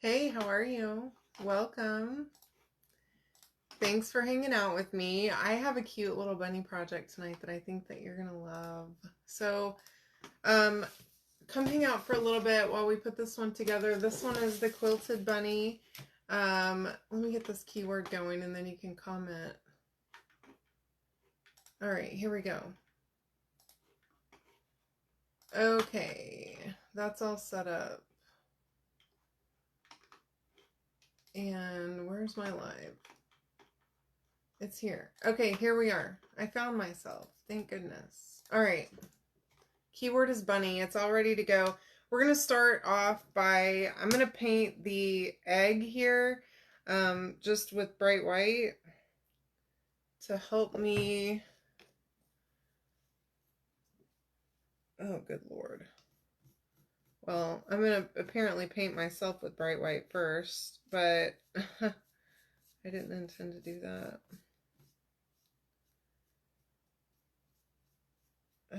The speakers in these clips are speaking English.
Hey, how are you? Welcome. Thanks for hanging out with me. I have a cute little bunny project tonight that I think that you're gonna love. So, um, come hang out for a little bit while we put this one together. This one is the quilted bunny. Let me get this keyword going and then you can comment. All right, here we go. Okay, that's all set up. And where's my live? It's here. Okay, here we are. I found myself. Thank goodness. All right. Keyword is bunny. It's all ready to go. We're going to start off by, I'm going to paint the egg here just with bright white to help me. Oh, good Lord. Well, I'm going to apparently paint myself with bright white first, but I didn't intend to do that.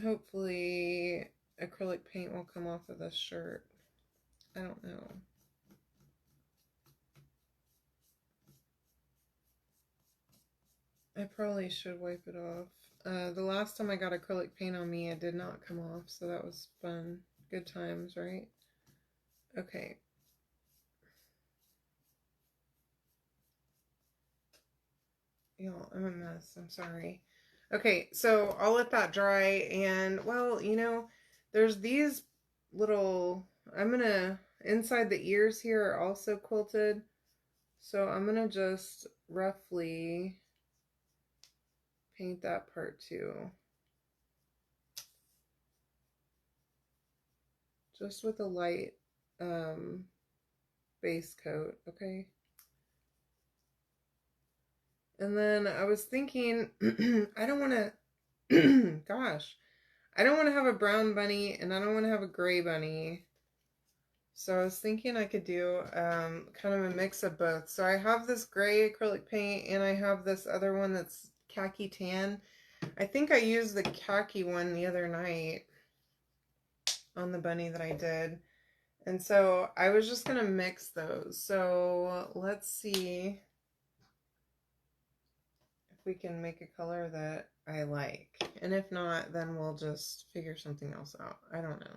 Hopefully acrylic paint will come off of this shirt. I don't know. I probably should wipe it off. The last time I got acrylic paint on me, it did not come off, so that was fun. Good times, right? Okay. Y'all, I'm a mess. I'm sorry. Okay, so I'll let that dry, and, well, there's these little, inside the ears here are also quilted, so I'm gonna just roughly paint that part too. Just with a light base coat, okay? And then I was thinking, I don't want to, gosh, I don't want to have a brown bunny and I don't want to have a gray bunny. So I was thinking I could do kind of a mix of both. So I have this gray acrylic paint and I have this other one that's khaki tan. I think I used the khaki one the other night on the bunny that I did. And so I was just going to mix those. So let's see if we can make a color that I like. And if not, then we'll just figure something else out. I don't know.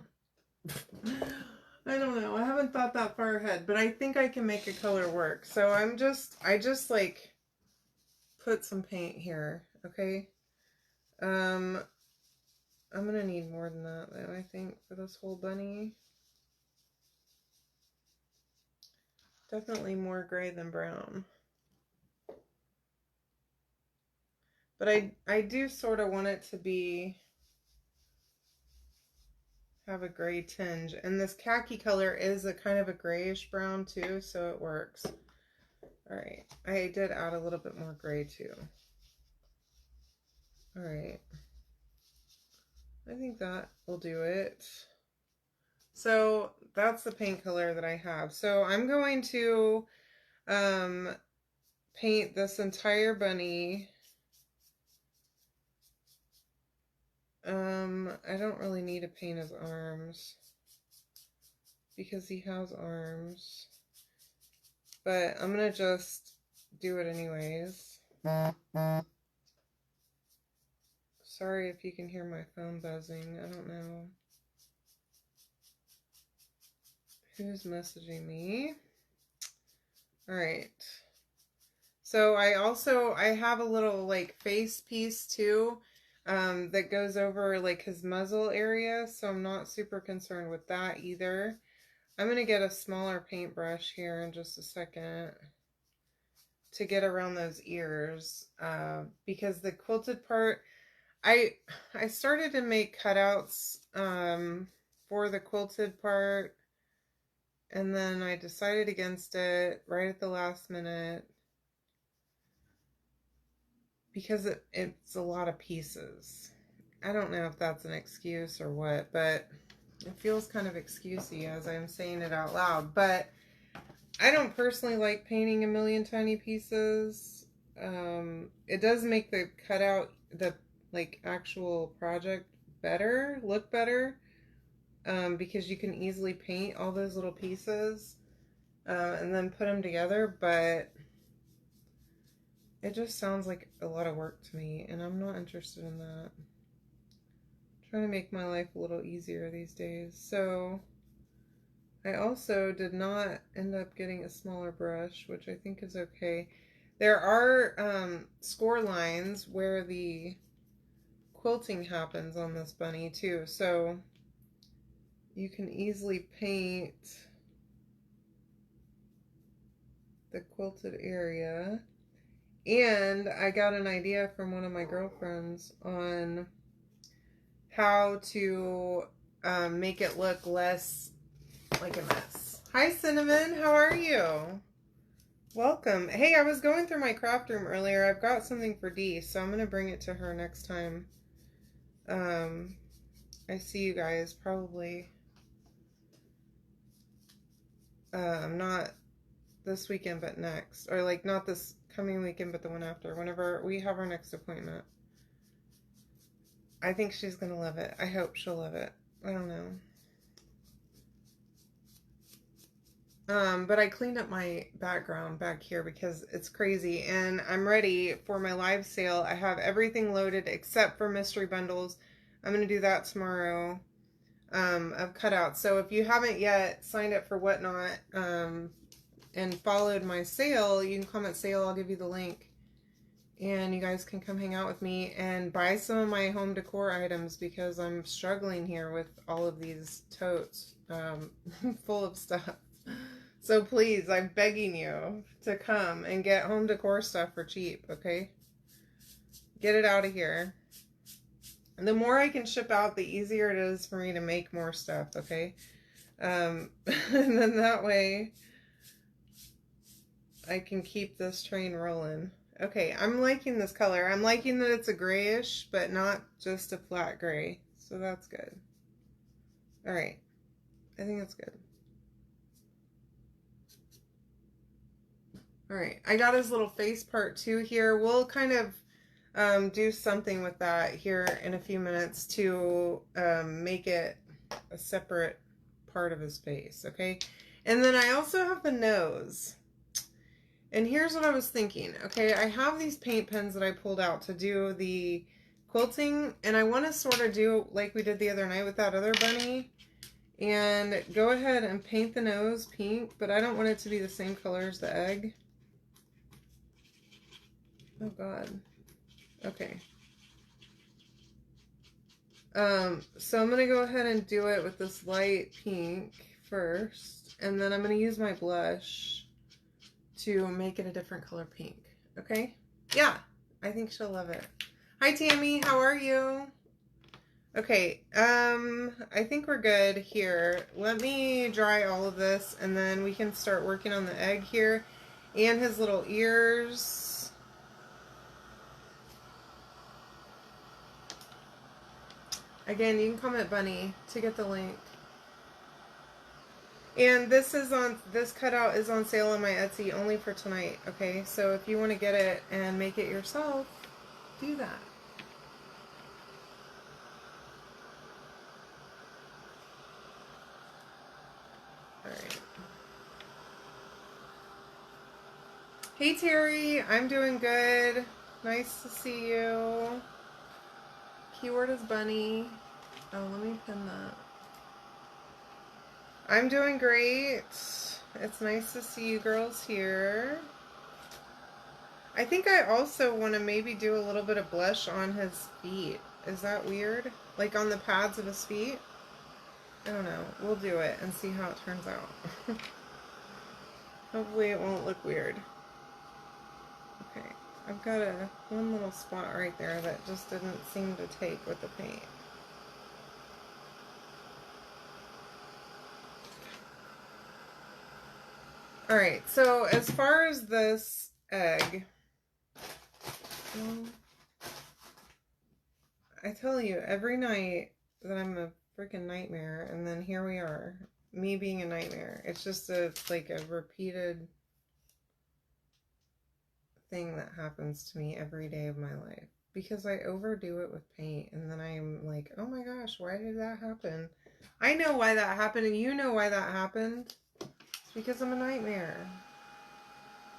I don't know. I haven't thought that far ahead, but I think I can make a color work. So I just like put some paint here, okay? I'm gonna need more than that though, I think, for this whole bunny. Definitely more gray than brown. But I do sort of want it to have a gray tinge. And this khaki color is a kind of a grayish brown too, so it works. All right, I did add a little bit more gray too. All right, I think that will do it. So that's the paint color that I have. So I'm going to paint this entire bunny. I don't really need to paint his arms because he has arms, but I'm gonna just do it anyways. Sorry if you can hear my phone buzzing. I don't know who's messaging me. All right. So I have a little like face piece too that goes over like his muzzle area, so I'm not super concerned with that either. I'm going to get a smaller paintbrush here in just a second to get around those ears because the quilted part, I started to make cutouts for the quilted part, and then I decided against it right at the last minute because it's a lot of pieces. I don't know if that's an excuse or what, but it feels kind of excusey as I'm saying it out loud. But I don't personally like painting a million tiny pieces. It does make the cutout, the like actual project look better, because you can easily paint all those little pieces. and then put them together, but it just sounds like a lot of work to me, and I'm not interested in that. I'm trying to make my life a little easier these days. So I also did not end up getting a smaller brush, which I think is okay. There are score lines where the quilting happens on this bunny too, so you can easily paint the quilted area. And I got an idea from one of my girlfriends on how to make it look less like a mess. Hi, Cinnamon. How are you? Welcome. Hey, I was going through my craft room earlier. I've got something for Dee, so I'm going to bring it to her next time. I see you guys probably not this weekend, but next. Or like not this coming weekend, but the one after. Whenever we have our next appointment. I think she's going to love it. I hope she'll love it. I don't know. But I cleaned up my background back here because it's crazy, and I'm ready for my live sale. I have everything loaded except for mystery bundles. I'm going to do that tomorrow of cutouts. So if you haven't yet signed up for Whatnot and followed my sale, you can comment sale. I'll give you the link. And you guys can come hang out with me and buy some of my home decor items because I'm struggling here with all of these totes full of stuff. So please, I'm begging you to come and get home decor stuff for cheap, okay? Get it out of here. And the more I can ship out, the easier it is for me to make more stuff, okay? And then that way I can keep this train rolling. Okay, I'm liking this color. I'm liking that it's a grayish, but not just a flat gray. So that's good. All right. I think that's good. All right. I got his little face part too here. We'll kind of do something with that here in a few minutes to make it a separate part of his face, okay? And then I also have the nose. And here's what I was thinking. Okay, I have these paint pens that I pulled out to do the quilting, and I want to sort of do like we did the other night with that other bunny and go ahead and paint the nose pink, but I don't want it to be the same color as the egg. Oh God. Okay. So I'm going to go ahead and do it with this light pink first, and then I'm going to use my blush to make it a different color pink. Okay? Yeah, I think she'll love it. Hi, Tammy. How are you? Okay, I think we're good here. Let me dry all of this, and then we can start working on the egg here and his little ears. Again, you can comment Bunny to get the link. And this cutout is on sale on my Etsy only for tonight, okay? So if you want to get it and make it yourself, do that. Alright. Hey Terry, I'm doing good. Nice to see you. Keyword is bunny. Oh, let me pin that. I'm doing great. It's nice to see you girls here. I think I also want to maybe do a little bit of blush on his feet. Is that weird? Like on the pads of his feet? I don't know. We'll do it and see how it turns out. Hopefully it won't look weird. Okay. I've got one little spot right there that just didn't seem to take with the paint. Alright, so as far as this egg, well, I tell you, every night that I'm a freaking nightmare, and then here we are, me being a nightmare. It's just like a repeated thing that happens to me every day of my life. Because I overdo it with paint, and then I'm like, oh my gosh, why did that happen? I know why that happened, and you know why that happened. It's because I'm a nightmare.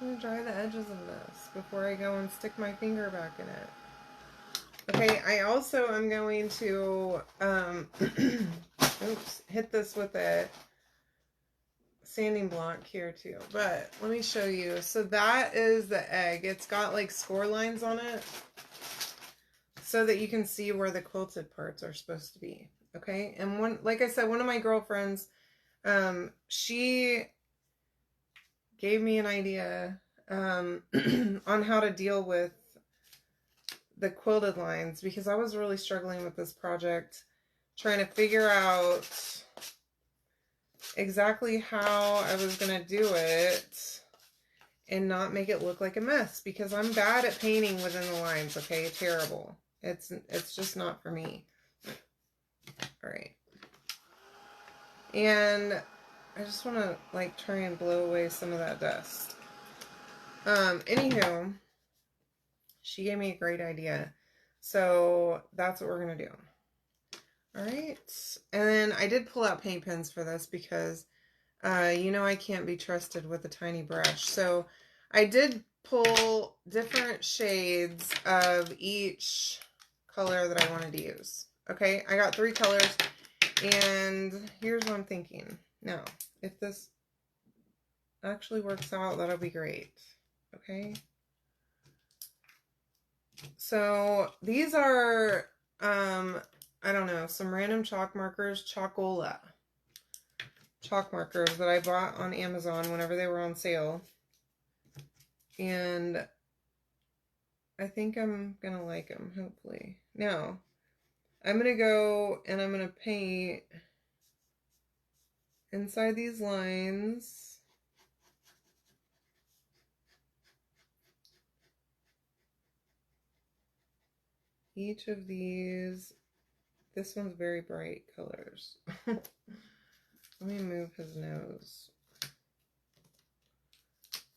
I'm going to dry the edges of this before I go and stick my finger back in it. Okay, I also am going to oops, hit this with a sanding block here too. But let me show you. So that is the egg. It's got like score lines on it so that you can see where the quilted parts are supposed to be. Okay, and one, like I said, one of my girlfriends, she gave me an idea on how to deal with the quilted lines because I was really struggling with this project, trying to figure out exactly how I was going to do it and not make it look like a mess because I'm bad at painting within the lines, okay? Terrible. It's just not for me. All right. And I just want to like try and blow away some of that dust. Anywho, she gave me a great idea. So that's what we're going to do. All right. And then I did pull out paint pens for this because, you know, I can't be trusted with a tiny brush. So I did pull different shades of each color that I wanted to use. Okay. I got 3 colors and here's what I'm thinking. Now, if this actually works out, that'll be great. Okay. So these are, I don't know, some random chalk markers, chalk markers that I bought on Amazon whenever they were on sale. And I think I'm going to like them, hopefully. Now, I'm going to go and I'm going to paint inside these lines. Each of these, this one's very bright colors. Let me move his nose.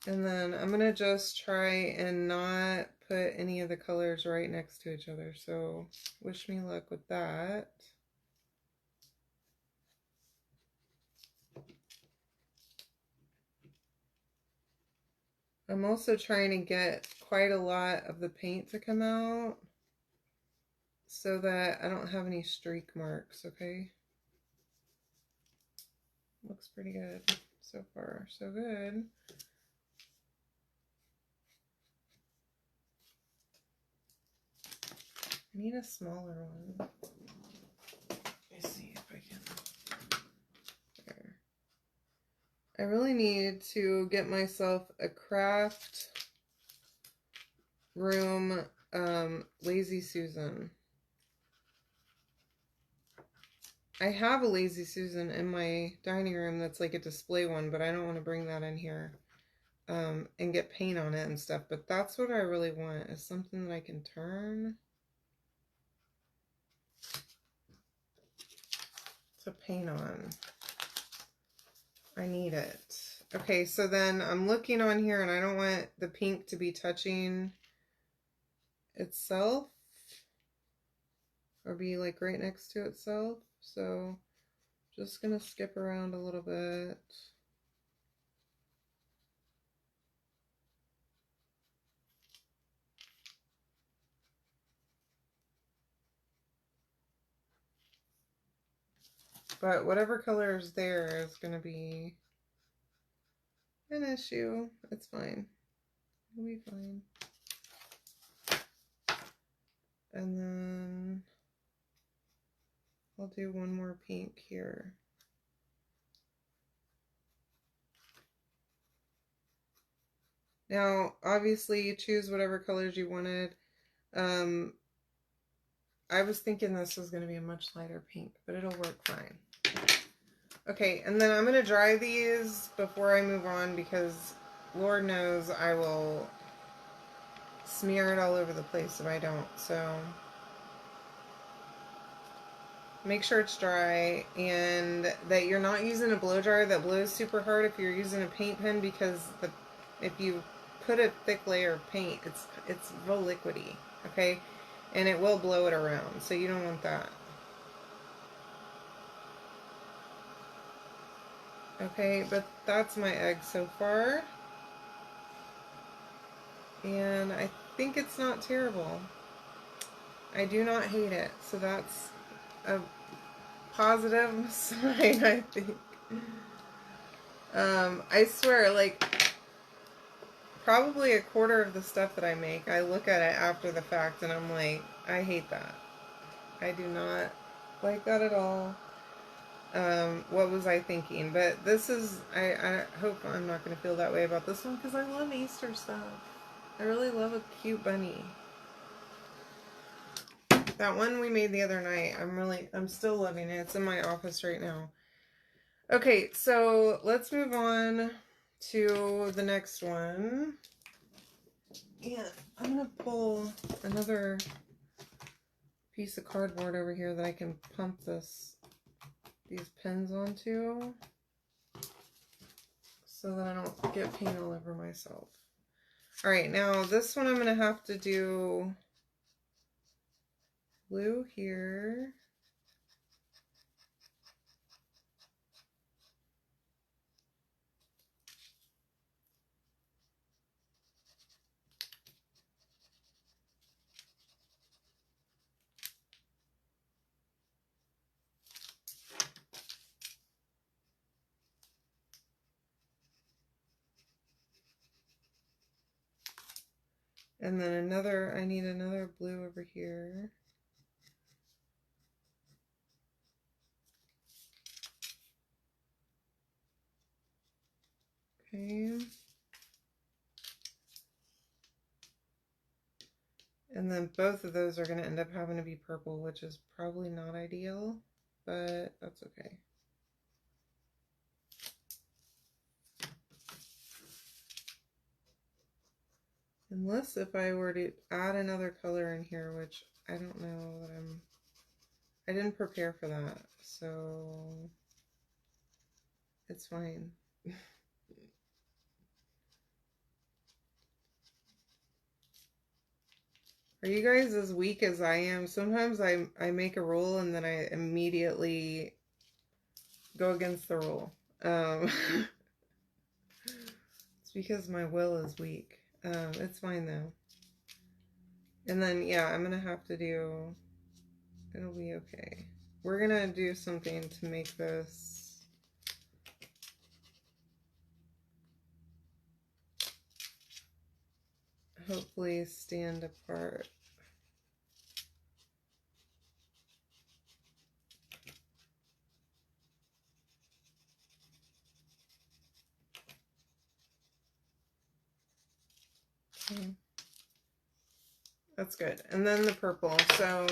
And then I'm going to just try and not put any of the colors right next to each other. So wish me luck with that. I'm also trying to get quite a lot of the paint to come out so that I don't have any streak marks, okay? Looks pretty good so far. So good. I need a smaller one. Let me see if I can. There. I really need to get myself a craft room Lazy Susan. I have a Lazy Susan in my dining room that's like a display one, but I don't want to bring that in here and get paint on it and stuff. But that's what I really want, is something that I can turn to paint on. I need it. Okay, so then I'm looking on here and I don't want the pink to be touching itself or be like right next to itself. So just gonna skip around a little bit. But whatever color is there is gonna be an issue. It's fine. It'll be fine. And then I'll do one more pink here. Now, obviously, you choose whatever colors you wanted. I was thinking this was going to be a much lighter pink, but it'll work fine. Okay, and then I'm going to dry these before I move on because Lord knows I will smear it all over the place if I don't. So make sure it's dry and that you're not using a blow dryer that blows super hard if you're using a paint pen, because if you put a thick layer of paint, it's real liquidy, okay? And it will blow it around, so you don't want that. Okay, but that's my egg so far. And I think it's not terrible. I do not hate it. So that's a positive sign, I think. I swear, like, probably a quarter of the stuff that I make, I look at it after the fact and I'm like, I hate that. I do not like that at all. What was I thinking? But this is, I hope I'm not going to feel that way about this one because I love Easter stuff. I really love a cute bunny. That one we made the other night, I'm still loving it. It's in my office right now. Okay, so let's move on to the next one. Yeah, I'm going to pull another piece of cardboard over here that I can pump these pins onto so that I don't get paint all over myself. All right, now this one I'm going to have to do blue here. And then I need another blue over here. Okay. And then both of those are going to end up having to be purple, which is probably not ideal, but that's okay. Unless if I were to add another color in here, which I don't know that I didn't prepare for that, so it's fine. Are you guys as weak as I am? Sometimes I make a rule and then I immediately go against the rule. It's because my will is weak. It's fine though. And then, yeah, I'm gonna have to do, it'll be okay. We're gonna do something to make this hopefully stand apart. Okay. That's good. And then the purple. So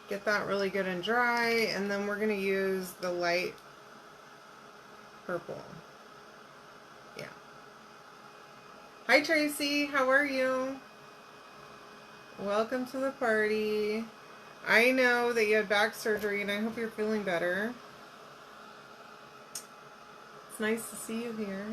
get that really good and dry, and then we're gonna use the light purple. Yeah. Hi Tracy, how are you? Welcome to the party. I know that you had back surgery and I hope you're feeling better. It's nice to see you here.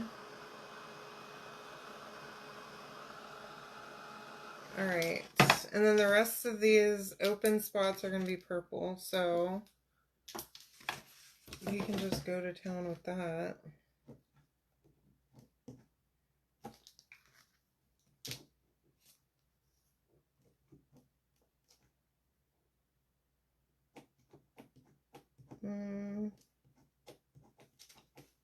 Alright, and then the rest of these open spots are going to be purple, so you can just go to town with that.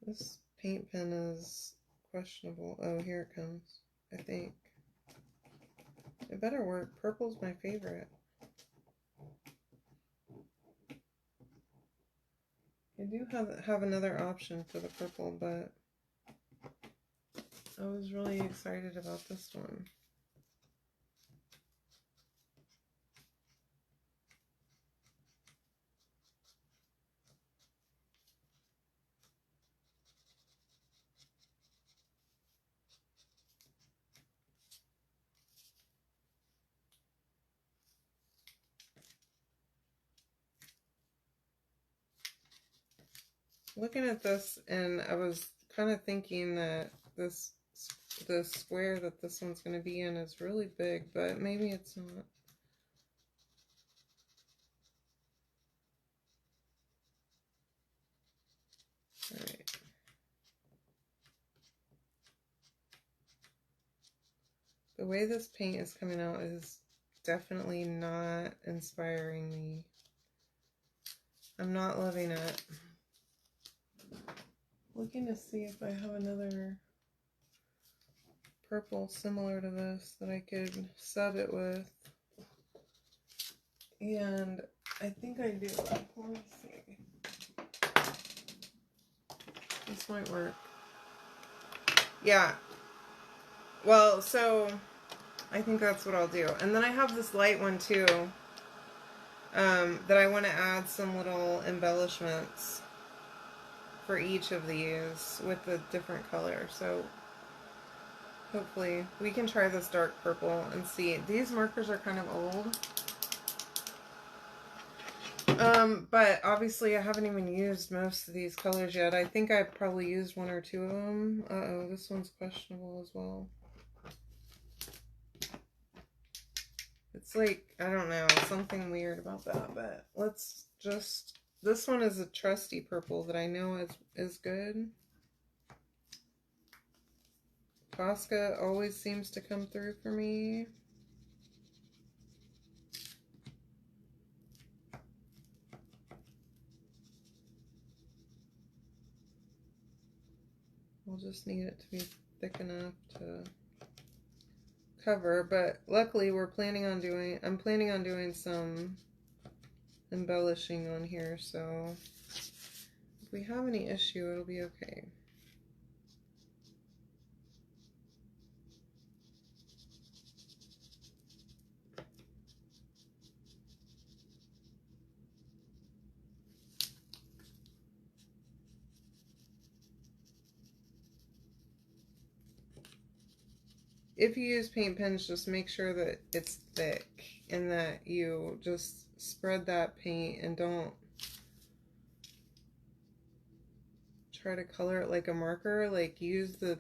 This paint pen is questionable. Oh, here it comes, I think. It better work. Purple's my favorite. I do have another option for the purple, but I was really excited about this one. Looking at this, and I was kind of thinking that the square that this one's going to be in is really big, but maybe it's not. way this paint is coming out is definitely not inspiring me. I'm not loving it. Looking to see if I have another purple similar to this that I could sub it with. And I think I do. Let me see. This might work. Yeah. Well, so I think that's what I'll do. And then I have this light one too, that I want to add some little embellishments for each of these with a different color. So hopefully we can try this dark purple and see. These markers are kind of old. But obviously I haven't even used most of these colors yet. I think I've probably used one or two of them. Uh-oh, this one's questionable as well. It's like, I don't know, something weird about that, but let's just, this one is a trusty purple that I know is good. Posca always seems to come through for me. We'll just need it to be thick enough to cover, but luckily I'm planning on doing some embellishing on here, so if we have any issue, it'll be okay. If you use paint pens, just make sure that it's thick and that you just spread that paint and don't try to color it like a marker. Like, use the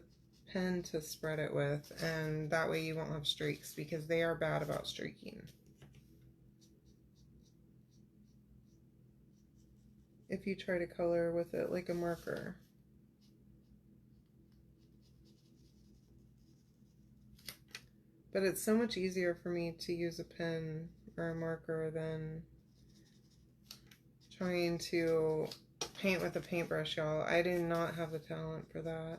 pen to spread it with, and that way you won't have streaks, because they are bad about streaking. If you try to color with it like a marker. But it's so much easier for me to use a pen or a marker than trying to paint with a paintbrush, y'all. I do not have the talent for that.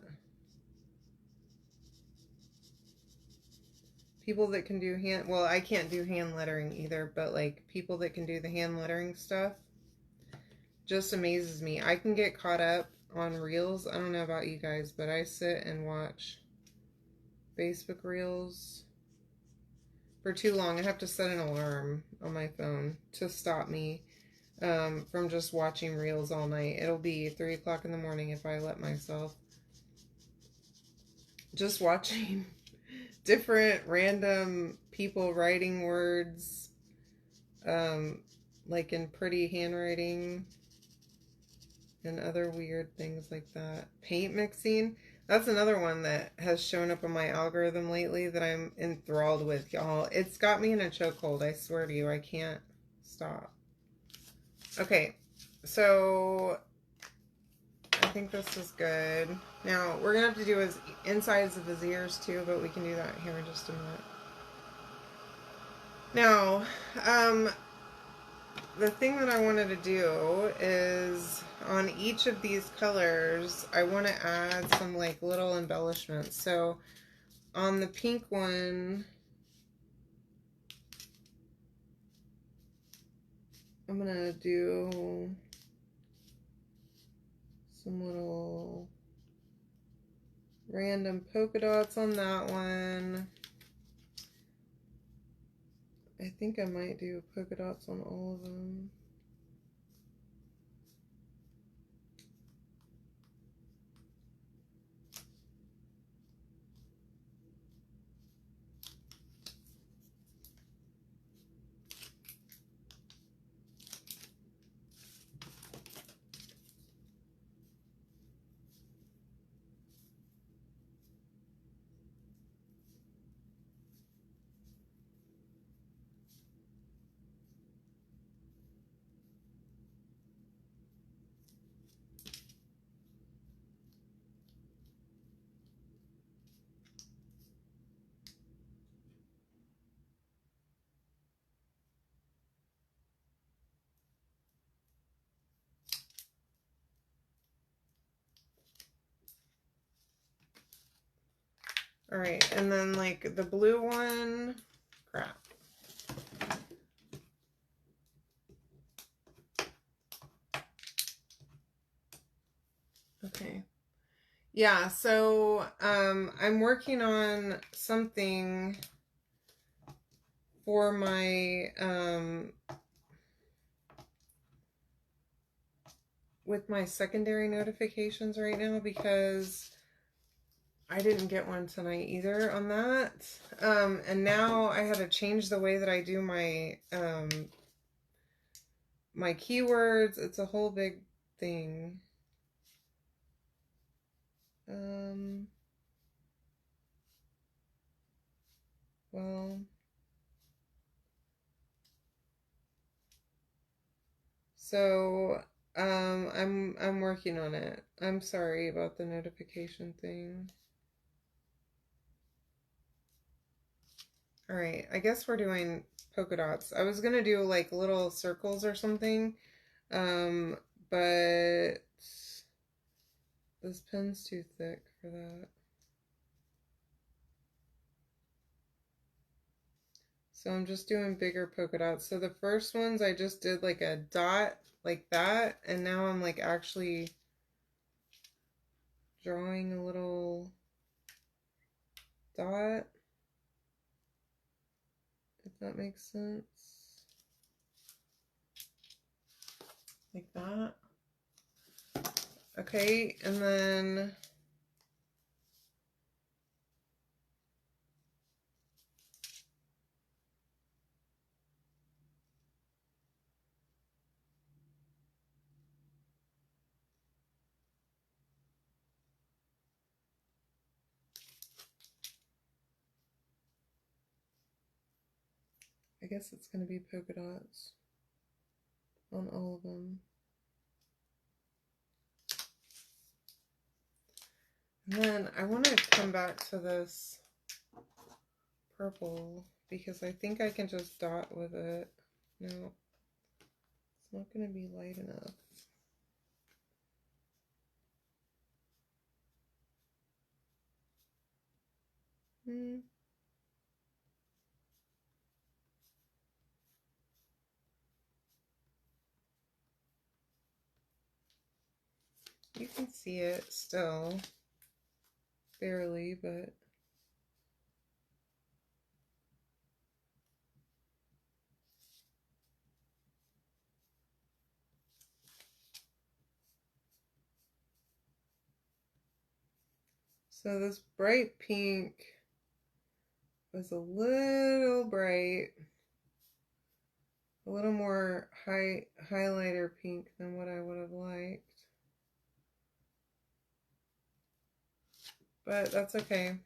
People that can do well, I can't do hand lettering either, but like people that can do the hand lettering stuff just amazes me. I can get caught up on reels. I don't know about you guys, but I sit and watch Facebook reels for too long. I have to set an alarm on my phone to stop me from just watching reels all night. It'll be 3 o'clock in the morning if I let myself. Just watching different random people writing words, like in pretty handwriting and other weird things like that. Paint mixing. That's another one that has shown up on my algorithm lately that I'm enthralled with, y'all. It's got me in a chokehold, I swear to you. I can't stop. Okay, so I think this is good. Now, we're going to have to do his insides of his ears too, but we can do that here in just a minute. Now, the thing that I wanted to do is on each of these colors, I want to add some like little embellishments. So on the pink one, I'm going to do some little random polka dots on that one. I think I might do polka dots on all of them. All right, and then like the blue one, crap. Okay. Yeah, so I'm working on something for my with my secondary notifications right now because I didn't get one tonight either on that. And now I had to change the way that I do my keywords. It's a whole big thing. Well, so I'm working on it. I'm sorry about the notification thing. All right, I guess we're doing polka dots. I was gonna do like little circles or something, but this pen's too thick for that. So I'm just doing bigger polka dots. So the first ones I just did like a dot like that, and now I'm like actually drawing a little dot, if that makes sense. Like that. Okay, and then I guess it's going to be polka dots on all of them. And then I want to come back to this purple because I think I can just dot with it. No, it's not going to be light enough. You can see it still, barely, but so this bright pink was a little bright, a little more highlighter pink than what I would have liked. But that's okay.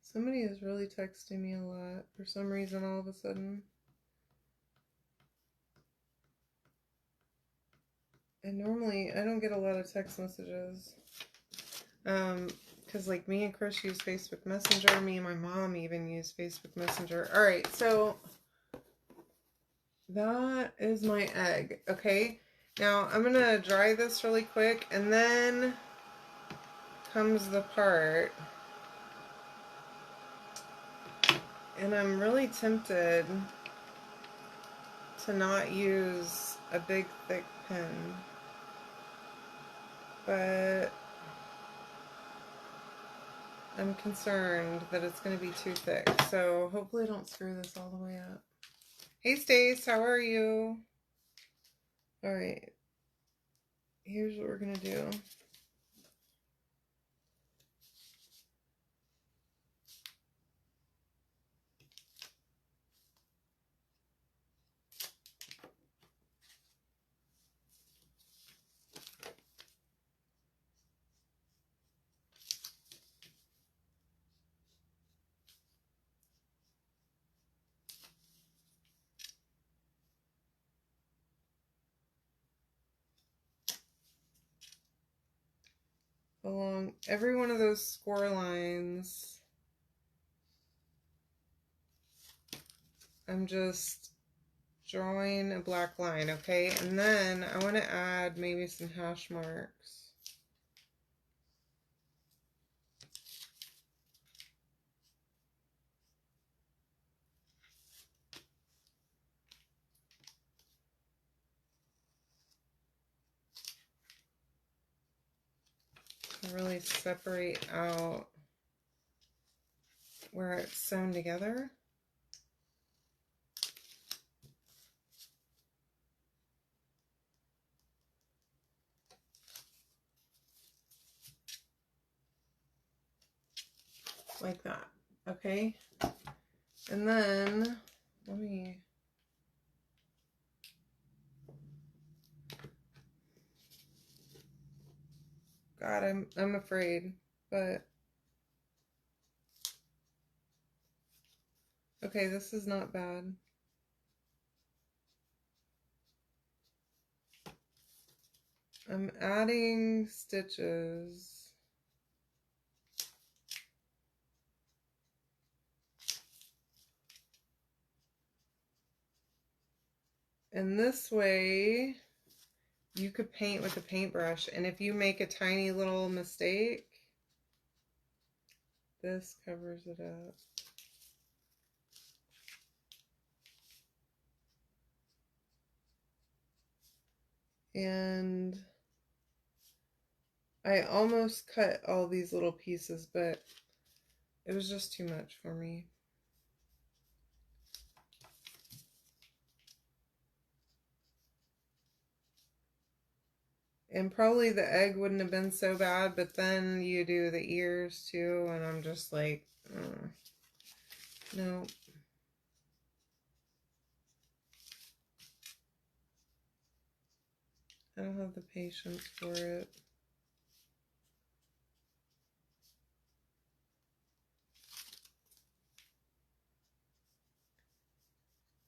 Somebody is really texting me a lot for some reason all of a sudden. And normally I don't get a lot of text messages. Because like me and Chris use Facebook Messenger. Me and my mom even use Facebook Messenger. Alright, so that is my egg. Okay, now I'm going to dry this really quick and then comes the part. And I'm really tempted to not use a big thick pen. But I'm concerned that it's going to be too thick. So hopefully I don't screw this all the way up. Hey Stace, how are you? Alright. Here's what we're going to do. along every one of those score lines. I'm just drawing a black line, okay? And then I want to add maybe some hash marks. To really separate out where it's sewn together. Like that, okay? And then, let me... God, I'm afraid, but... Okay, this is not bad. I'm adding stitches. And this way, you could paint with a paintbrush. And if you make a tiny little mistake, this covers it up. And I almost cut all these little pieces, but it was just too much for me. And probably the egg wouldn't have been so bad, but then you do the ears too, and I'm just like, no. I don't have the patience for it.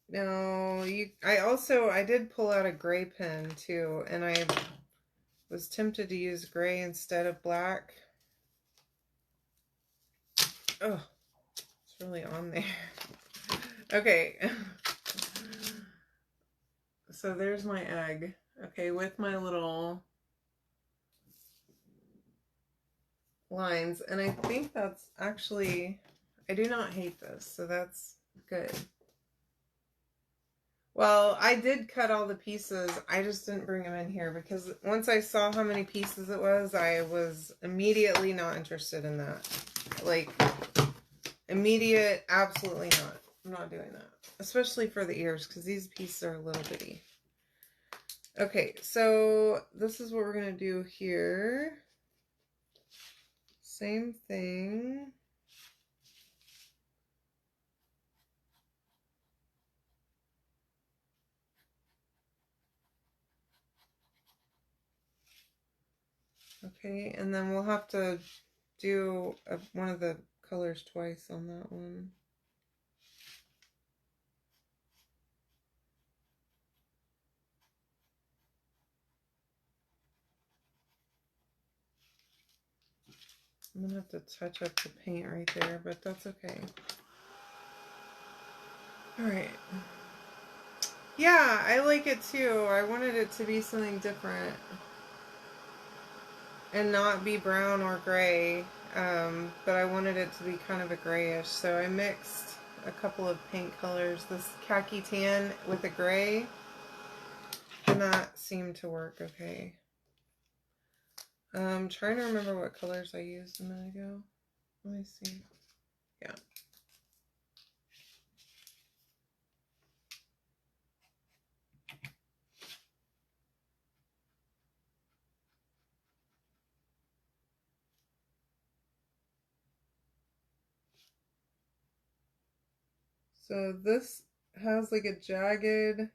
No, I did pull out a gray pen too, and I was tempted to use gray instead of black. Oh, it's really on there. Okay. So there's my egg. Okay, with my little lines. And I think that's actually, I do not hate this, so that's good. Well, I did cut all the pieces. I just didn't bring them in here because once I saw how many pieces it was, I was immediately not interested in that. Like, immediate, absolutely not. I'm not doing that. Especially for the ears, because these pieces are a little bitty. Okay, so this is what we're going to do here. Same thing. Okay, and then we'll have to do one of the colors twice on that one. I'm gonna have to touch up the paint right there, but that's okay. All right. Yeah, I like it too. I wanted it to be something different and not be brown or gray, but I wanted it to be kind of a grayish. So I mixed a couple of paint colors, this khaki tan with a gray, and that seemed to work okay. I'm trying to remember what colors I used a minute ago. Let me see. Yeah. So this has like a jagged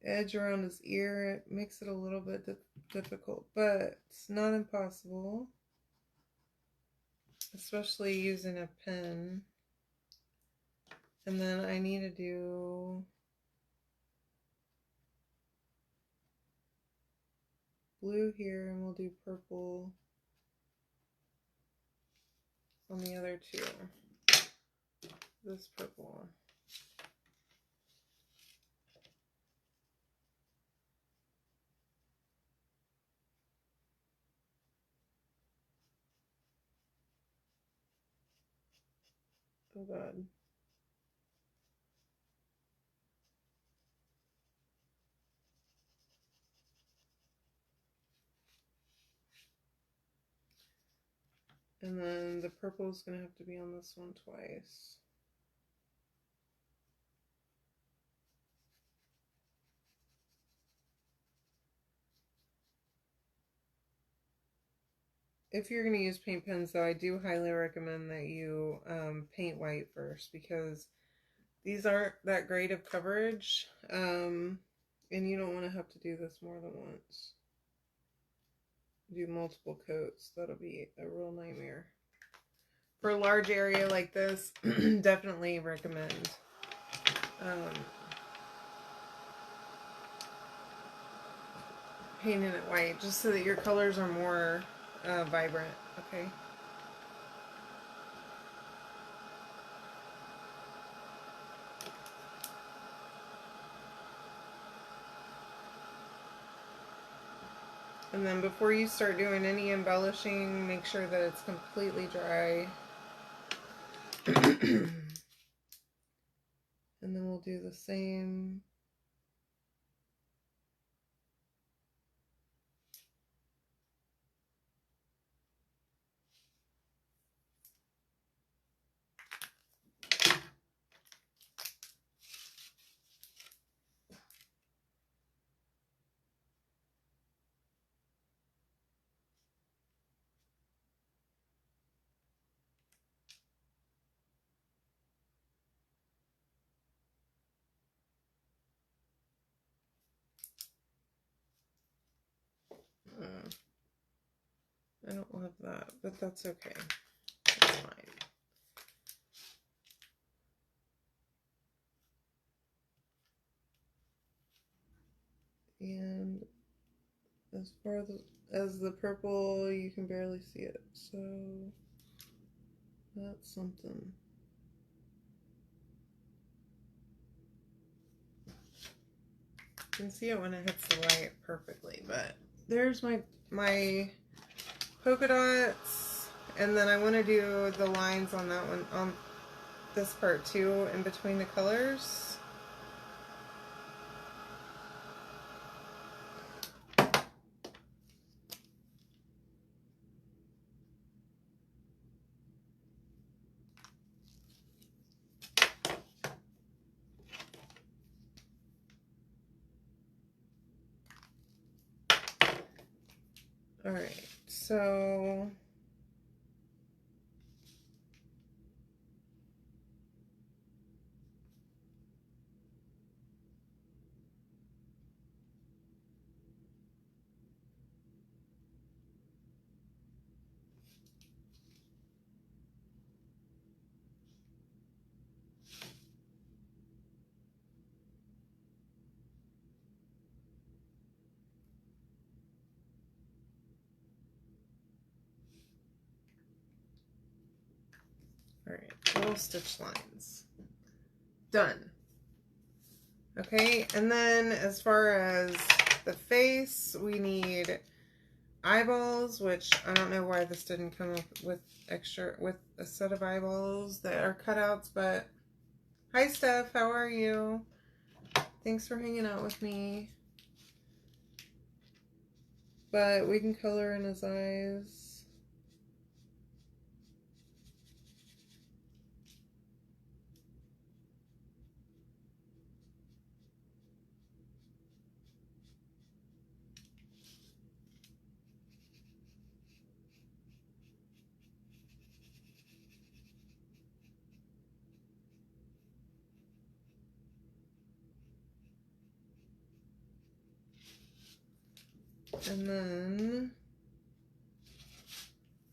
edge around his ear. It makes it a little bit difficult, but it's not impossible. Especially using a pen. And then I need to do blue here, and we'll do purple on the other two. This purple. Oh God. And then the purple is going to have to be on this one twice. If you're going to use paint pens, though, I do highly recommend that you paint white first, because these aren't that great of coverage, and you don't want to have to do this more than once. Do multiple coats. That'll be a real nightmare. For a large area like this, definitely recommend painting it white, just so that your colors are more vibrant, okay? And then before you start doing any embellishing, make sure that it's completely dry. And then we'll do the same. I don't love that, but that's okay. That's fine. And as far as the purple, you can barely see it, so that's something. You can see it when it hits the light perfectly, but there's my polka dots, and then I want to do the lines on that one, on this part too, in between the colors. All right, so all right, little stitch lines. Done. Okay, and then as far as the face, we need eyeballs, which I don't know why this didn't come up with a set of eyeballs that are cutouts, but hi Steph, how are you? Thanks for hanging out with me. But we can color in his eyes. And then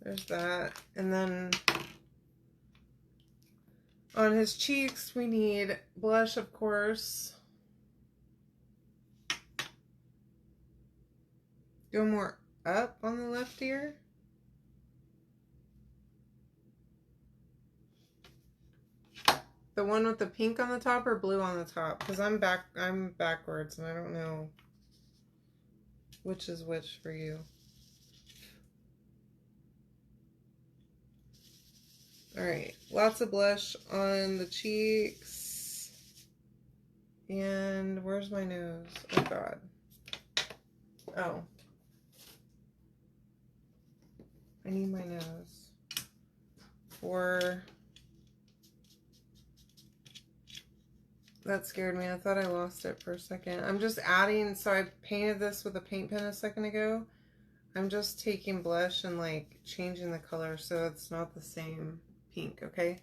there's that. And then on his cheeks, we need blush, of course. Go more up on the left ear. The one with the pink on the top or blue on the top? Because I'm backwards and I don't know which is which for you. Alright, lots of blush on the cheeks. And where's my nose? Oh god. Oh. I need my nose. That scared me. I thought I lost it for a second. I'm just adding, so I painted this with a paint pen a second ago. I'm just taking blush and like changing the color so it's not the same pink, okay?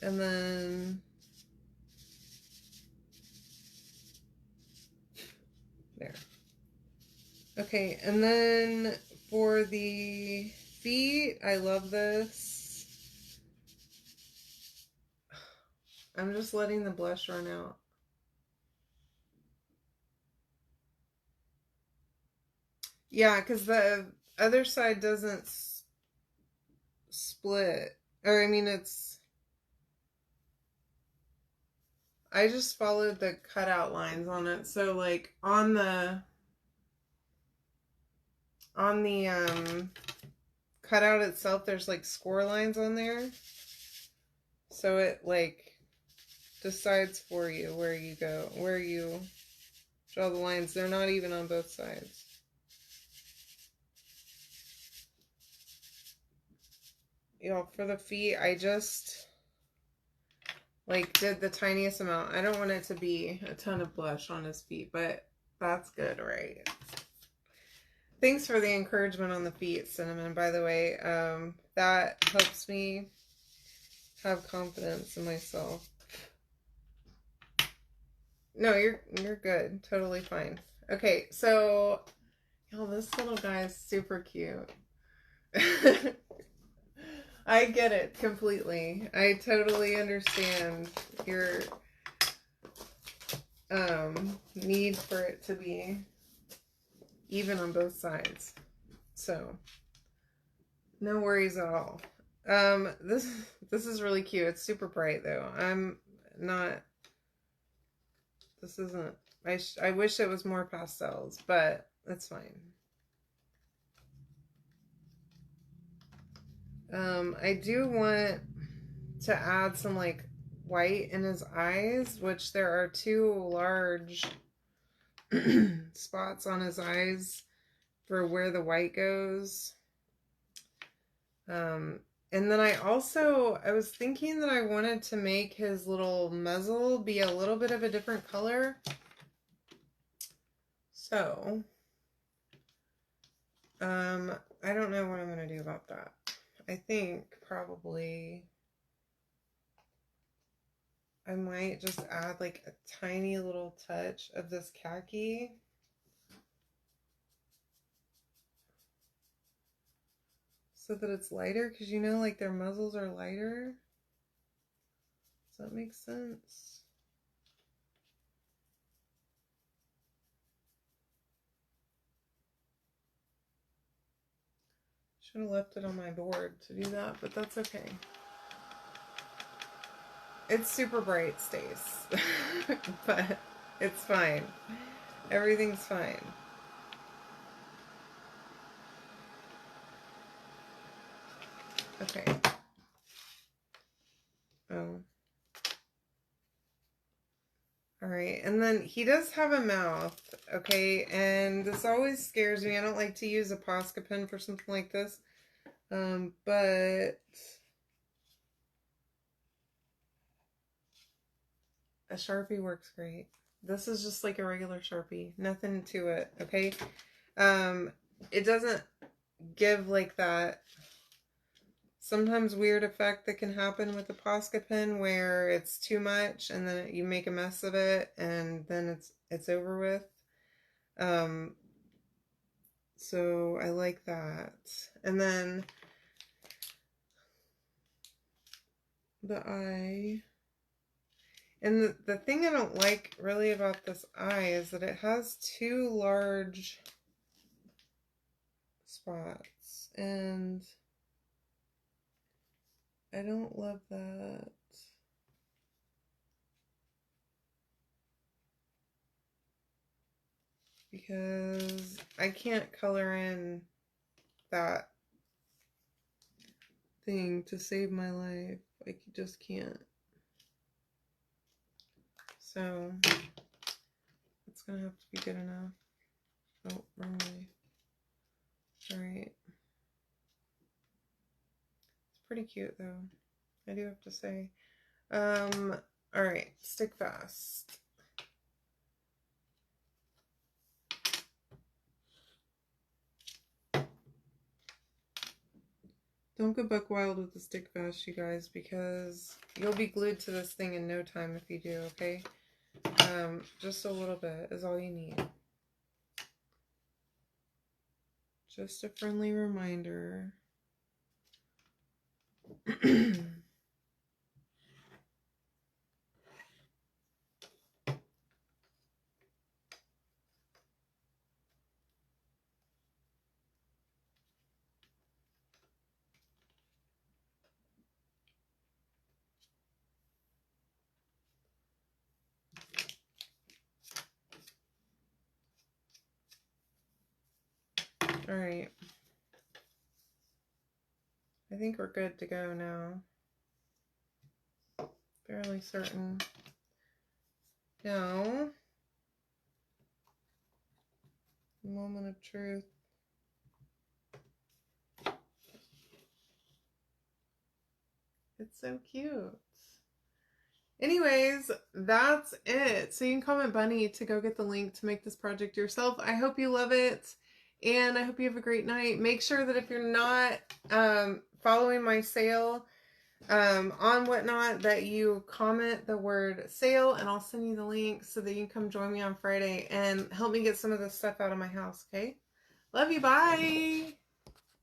And then there. Okay, and then for the feet, I love this. I'm just letting the blush run out. Yeah, because the other side doesn't split. Or, I mean, I just followed the cutout lines on it. So, like, on the cutout itself, there's, like, score lines on there. So it, like, decides for you where you go, where you draw the lines. They're not even on both sides. You know, for the feet, I just like did the tiniest amount. I don't want it to be a ton of blush on his feet, but that's good, right? Thanks for the encouragement on the feet, Cinnamon, by the way. That helps me have confidence in myself. No, you're good. Totally fine. Okay, so this little guy is super cute. I get it completely. I totally understand your need for it to be even on both sides. So no worries at all. This is really cute. It's super bright though. This isn't, I wish it was more pastels, but it's fine. I do want to add some like white in his eyes, which there are two large spots on his eyes for where the white goes. And then I was thinking that I wanted to make his little muzzle be a little bit of a different color. So, I don't know what I'm going to do about that. I think probably I might just add like a tiny little touch of this khaki. So that it's lighter, because you know, like their muzzles are lighter. Does that make sense? Should have left it on my board to do that, but that's okay. It's super bright, Stace, but it's fine. Everything's fine. Okay. Oh. All right, and then he does have a mouth, okay, and this always scares me. I don't like to use a Posca pen for something like this, but a Sharpie works great. This is just like a regular Sharpie, nothing to it, okay? It doesn't give like that sometimes weird effect that can happen with the Posca pen where it's too much and then you make a mess of it and then it's over with. So I like that. And then the eye. And the thing I don't like really about this eye is that it has two large spots, and I don't love that. Because I can't color in that thing to save my life. I just can't. So it's gonna have to be good enough. Oh, wrong way. Alright. It's pretty cute though, I do have to say. Alright, stick fast. Don't go buck wild with the stick fast, you guys, because you'll be glued to this thing in no time if you do, okay? Just a little bit is all you need. Just a friendly reminder. All right. I think we're good to go now. Fairly certain. Now, moment of truth. It's so cute. Anyways, that's it. So you can comment Bunny to go get the link to make this project yourself. I hope you love it, and I hope you have a great night. Make sure that if you're not following my sale on Whatnot, that you comment the word sale, and I'll send you the link so that you can come join me on Friday and help me get some of this stuff out of my house, okay? Love you, bye!